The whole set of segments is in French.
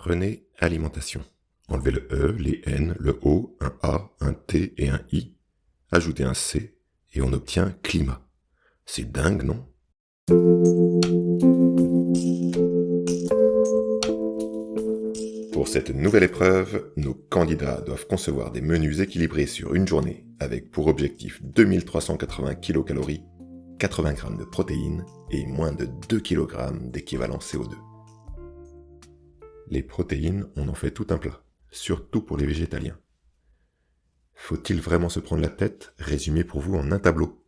Prenez alimentation. Enlevez le E, les N, le O, un A, un T et un I. Ajoutez un C et on obtient climat. C'est dingue, non? Pour cette nouvelle épreuve, nos candidats doivent concevoir des menus équilibrés sur une journée avec pour objectif 2380 kcal, 80 g de protéines et moins de 2 kg d'équivalent CO2. Les protéines, on en fait tout un plat, surtout pour les végétaliens. Faut-il vraiment se prendre la tête, résumé pour vous en un tableau?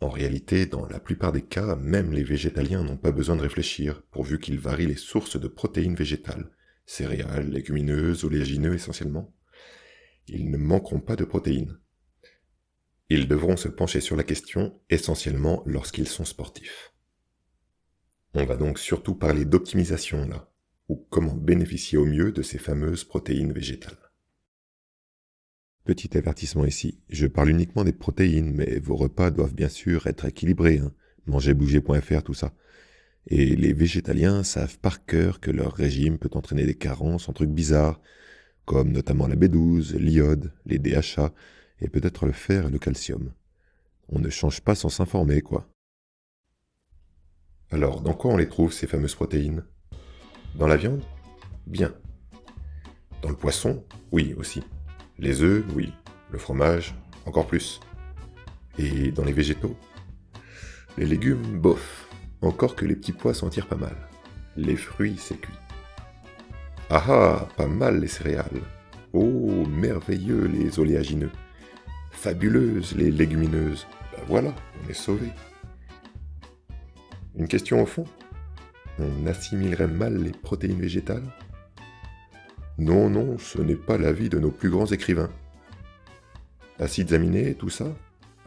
En réalité, dans la plupart des cas, même les végétaliens n'ont pas besoin de réfléchir, pourvu qu'ils varient les sources de protéines végétales, céréales, légumineuses, oléagineux essentiellement. Ils ne manqueront pas de protéines. Ils devront se pencher sur la question essentiellement lorsqu'ils sont sportifs. On va donc surtout parler d'optimisation là, ou comment bénéficier au mieux de ces fameuses protéines végétales. Petit avertissement ici, je parle uniquement des protéines, mais vos repas doivent bien sûr être équilibrés, mangerbouger.fr, tout ça. Et les végétaliens savent par cœur que leur régime peut entraîner des carences en trucs bizarres, comme notamment la B12, l'iode, les DHA, et peut-être le fer et le calcium. On ne change pas sans s'informer, quoi. Alors, dans quoi on les trouve, ces fameuses protéines? Dans la viande? Bien. Dans le poisson? Oui, aussi. Les œufs? Oui. Le fromage? Encore plus. Et dans les végétaux? Les légumes? Bof. Encore que les petits pois s'en tirent pas mal. Les fruits, c'est cuit. Ah ah, pas mal les céréales. Oh, merveilleux les oléagineux. Fabuleuses les légumineuses. Ben voilà, on est sauvés. Une question au fond? On assimilerait mal les protéines végétales? Non, non, ce n'est pas l'avis de nos plus grands écrivains. Acides aminés, tout ça?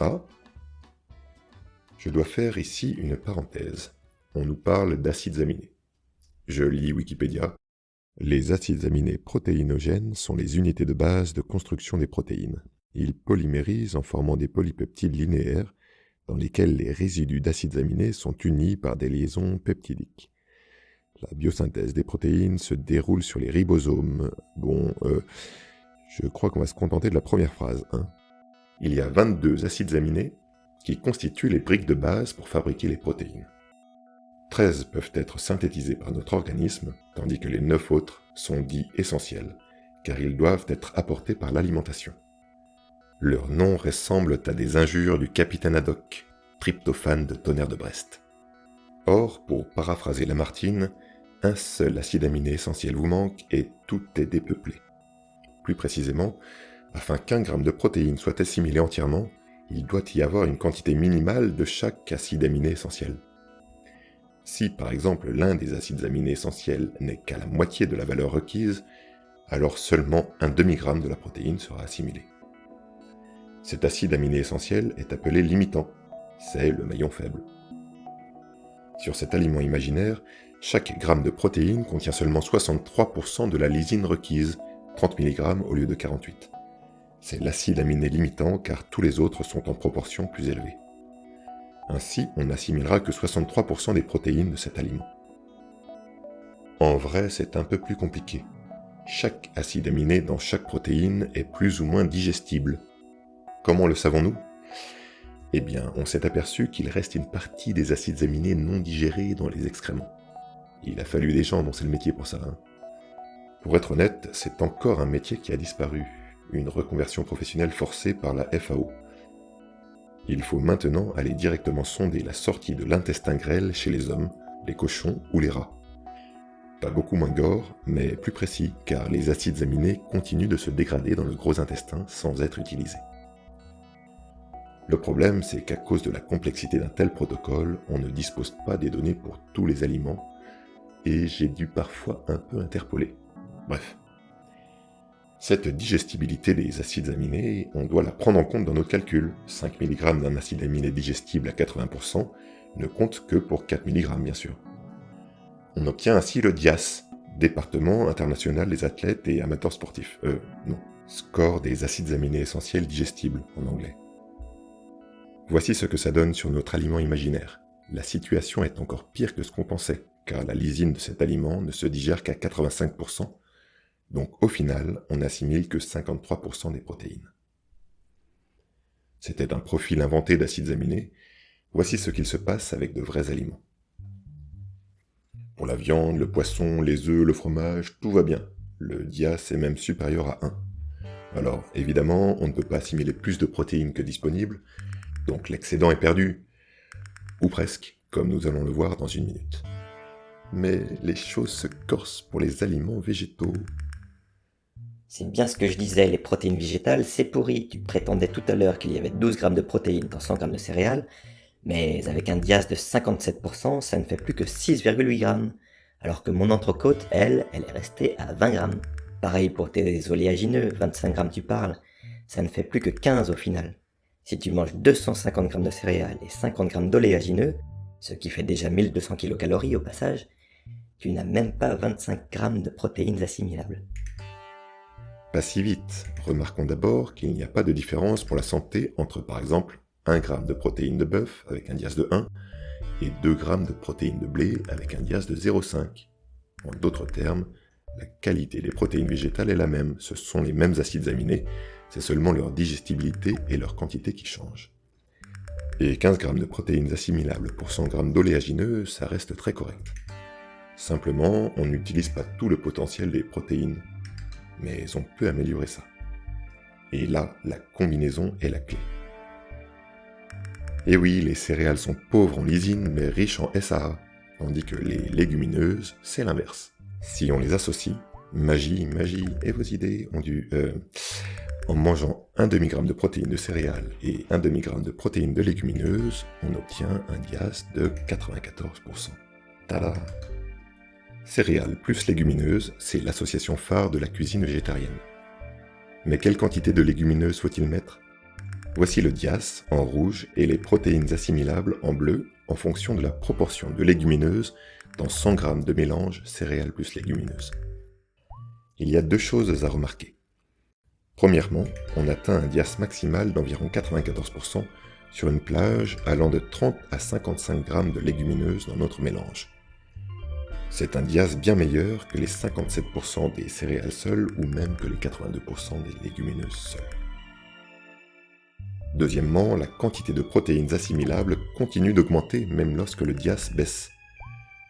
Ah? Je dois faire ici une parenthèse. On nous parle d'acides aminés. Je lis Wikipédia. Les acides aminés protéinogènes sont les unités de base de construction des protéines. Ils polymérisent en formant des polypeptides linéaires dans lesquels les résidus d'acides aminés sont unis par des liaisons peptidiques. La biosynthèse des protéines se déroule sur les ribosomes. Je crois qu'on va se contenter de la première phrase, Il y a 22 acides aminés qui constituent les briques de base pour fabriquer les protéines. 13 peuvent être synthétisés par notre organisme, tandis que les 9 autres sont dits essentiels, car ils doivent être apportés par l'alimentation. Leurs noms ressemblent à des injures du capitaine Haddock, tryptophane de Tonnerre de Brest. Or, pour paraphraser Lamartine, un seul acide aminé essentiel vous manque et tout est dépeuplé. Plus précisément, afin qu'un gramme de protéines soit assimilé entièrement, il doit y avoir une quantité minimale de chaque acide aminé essentiel. Si par exemple l'un des acides aminés essentiels n'est qu'à la moitié de la valeur requise, alors seulement un demi-gramme de la protéine sera assimilé. Cet acide aminé essentiel est appelé limitant, c'est le maillon faible. Sur cet aliment imaginaire, chaque gramme de protéine contient seulement 63% de la lysine requise, 30 mg au lieu de 48. C'est l'acide aminé limitant car tous les autres sont en proportion plus élevée. Ainsi, on n'assimilera que 63% des protéines de cet aliment. En vrai, c'est un peu plus compliqué. Chaque acide aminé dans chaque protéine est plus ou moins digestible. Comment le savons-nous ? Eh bien, on s'est aperçu qu'il reste une partie des acides aminés non digérés dans les excréments. Il a fallu des gens dont c'est le métier pour ça. Pour être honnête, c'est encore un métier qui a disparu, une reconversion professionnelle forcée par la FAO. Il faut maintenant aller directement sonder la sortie de l'intestin grêle chez les hommes, les cochons ou les rats. Pas beaucoup moins gore, mais plus précis, car les acides aminés continuent de se dégrader dans le gros intestin sans être utilisés. Le problème, c'est qu'à cause de la complexité d'un tel protocole, on ne dispose pas des données pour tous les aliments, et j'ai dû parfois un peu interpoler. Bref. Cette digestibilité des acides aminés, on doit la prendre en compte dans notre calcul. 5 mg d'un acide aminé digestible à 80% ne compte que pour 4 mg, bien sûr. On obtient ainsi le DIAS, Département international des athlètes et amateurs sportifs. Score des acides aminés essentiels digestibles, en anglais. Voici ce que ça donne sur notre aliment imaginaire. La situation est encore pire que ce qu'on pensait, car la lysine de cet aliment ne se digère qu'à 85%, donc au final, on n'assimile que 53% des protéines. C'était un profil inventé d'acides aminés, voici ce qu'il se passe avec de vrais aliments. Pour la viande, le poisson, les œufs, le fromage, tout va bien. Le DIAS est même supérieur à 1. Alors, évidemment, on ne peut pas assimiler plus de protéines que disponibles, donc l'excédent est perdu. Ou presque, comme nous allons le voir dans une minute. Mais les choses se corsent pour les aliments végétaux. C'est bien ce que je disais, les protéines végétales, c'est pourri. Tu prétendais tout à l'heure qu'il y avait 12 grammes de protéines dans 100 grammes de céréales, mais avec un DIAS de 57%, ça ne fait plus que 6,8 grammes. Alors que mon entrecôte, elle est restée à 20 grammes. Pareil pour tes oléagineux, 25 grammes tu parles, ça ne fait plus que 15 au final. Si tu manges 250 grammes de céréales et 50 grammes d'oléagineux, ce qui fait déjà 1200 kcal au passage, tu n'as même pas 25 grammes de protéines assimilables. Pas si vite. Remarquons d'abord qu'il n'y a pas de différence pour la santé entre, par exemple, 1 g de protéines de bœuf avec un DIAS de 1 et 2 g de protéines de blé avec un DIAS de 0,5. En d'autres termes, la qualité des protéines végétales est la même, ce sont les mêmes acides aminés, c'est seulement leur digestibilité et leur quantité qui changent. Et 15 g de protéines assimilables pour 100 g d'oléagineux, ça reste très correct. Simplement, on n'utilise pas tout le potentiel des protéines, mais on peut améliorer ça. Et là, la combinaison est la clé. Et oui, les céréales sont pauvres en lysine, mais riches en SAA, tandis que les légumineuses, c'est l'inverse. Si on les associe, magie, et vos idées ont dû... En mangeant un demi-gramme de protéines de céréales et un demi-gramme de protéines de légumineuses, on obtient un DIAS de 94%. Tada! Céréales plus légumineuses, c'est l'association phare de la cuisine végétarienne. Mais quelle quantité de légumineuses faut-il mettre? Voici le DIAS en rouge et les protéines assimilables en bleu en fonction de la proportion de légumineuses dans 100 g de mélange céréales plus légumineuses. Il y a deux choses à remarquer. Premièrement, on atteint un DIAS maximal d'environ 94% sur une plage allant de 30 à 55 g de légumineuses dans notre mélange. C'est un DIAS bien meilleur que les 57% des céréales seules ou même que les 82% des légumineuses seules. Deuxièmement, la quantité de protéines assimilables continue d'augmenter même lorsque le DIAS baisse,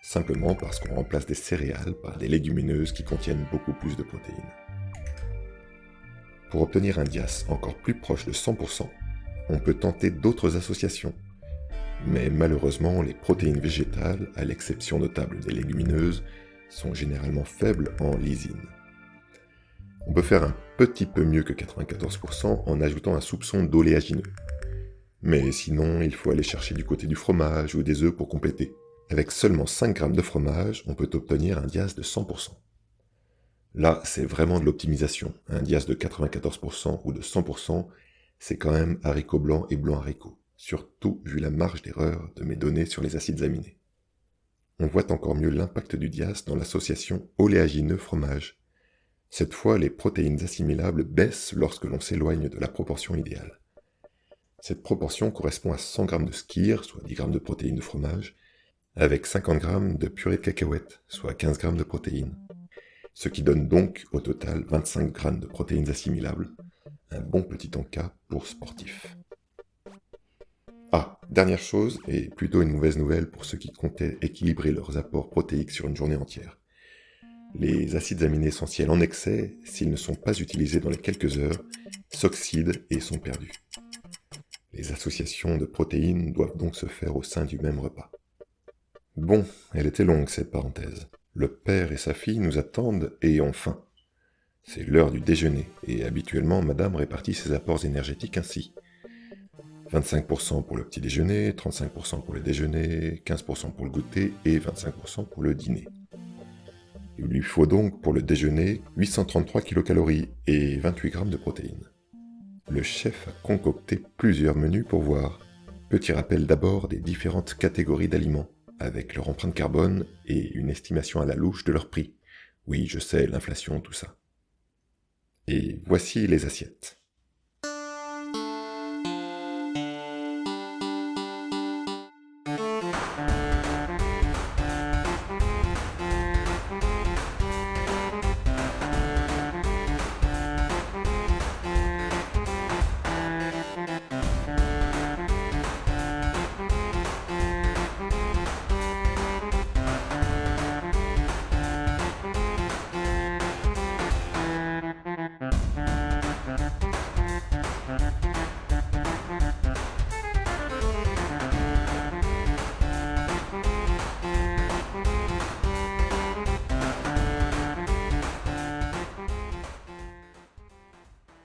simplement parce qu'on remplace des céréales par des légumineuses qui contiennent beaucoup plus de protéines. Pour obtenir un DIAS encore plus proche de 100%, on peut tenter d'autres associations, mais malheureusement les protéines végétales, à l'exception notable des légumineuses, sont généralement faibles en lysine. On peut faire un petit peu mieux que 94% en ajoutant un soupçon d'oléagineux. Mais sinon, il faut aller chercher du côté du fromage ou des œufs pour compléter. Avec seulement 5 g de fromage, on peut obtenir un DIAS de 100%. Là, c'est vraiment de l'optimisation. Un DIAS de 94% ou de 100%, c'est quand même haricots blancs et blancs haricots, surtout vu la marge d'erreur de mes données sur les acides aminés. On voit encore mieux l'impact du DIAS dans l'association oléagineux-fromage. Cette fois, les protéines assimilables baissent lorsque l'on s'éloigne de la proportion idéale. Cette proportion correspond à 100 g de skyr, soit 10 g de protéines de fromage, avec 50 g de purée de cacahuètes, soit 15 g de protéines. Ce qui donne donc au total 25 g de protéines assimilables, un bon petit encas pour sportifs. Ah, dernière chose, et plutôt une mauvaise nouvelle pour ceux qui comptaient équilibrer leurs apports protéiques sur une journée entière. Les acides aminés essentiels en excès, s'ils ne sont pas utilisés dans les quelques heures, s'oxydent et sont perdus. Les associations de protéines doivent donc se faire au sein du même repas. Bon, elle était longue cette parenthèse. Le père et sa fille nous attendent et ont faim. C'est l'heure du déjeuner, et habituellement, madame répartit ses apports énergétiques ainsi. 25% pour le petit déjeuner, 35% pour le déjeuner, 15% pour le goûter et 25% pour le dîner. Il lui faut donc pour le déjeuner 833 kcal et 28 g de protéines. Le chef a concocté plusieurs menus pour voir. Petit rappel d'abord des différentes catégories d'aliments, avec leur empreinte carbone et une estimation à la louche de leur prix. Oui, je sais, l'inflation, tout ça. Et voici les assiettes.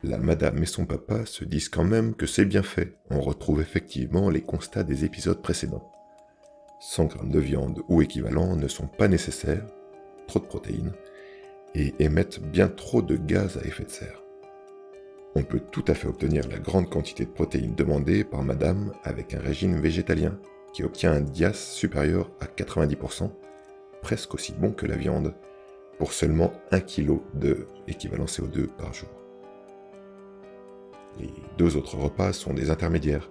la madame et son papa se disent quand même que c'est bien fait. On retrouve effectivement les constats des épisodes précédents. 100 g de viande ou équivalent ne sont pas nécessaires, trop de protéines, et émettent bien trop de gaz à effet de serre. On peut tout à fait obtenir la grande quantité de protéines demandée par madame avec un régime végétalien qui obtient un DIAS supérieur à 90%, presque aussi bon que la viande, pour seulement 1 kg de équivalent CO2 par jour. Les 2 autres repas sont des intermédiaires.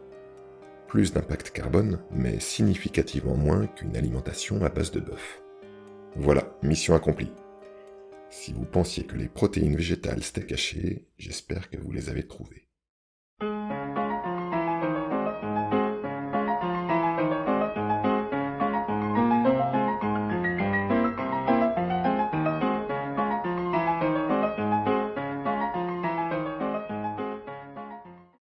Plus d'impact carbone, mais significativement moins qu'une alimentation à base de bœuf. Voilà, mission accomplie. Si vous pensiez que les protéines végétales étaient cachées, j'espère que vous les avez trouvées.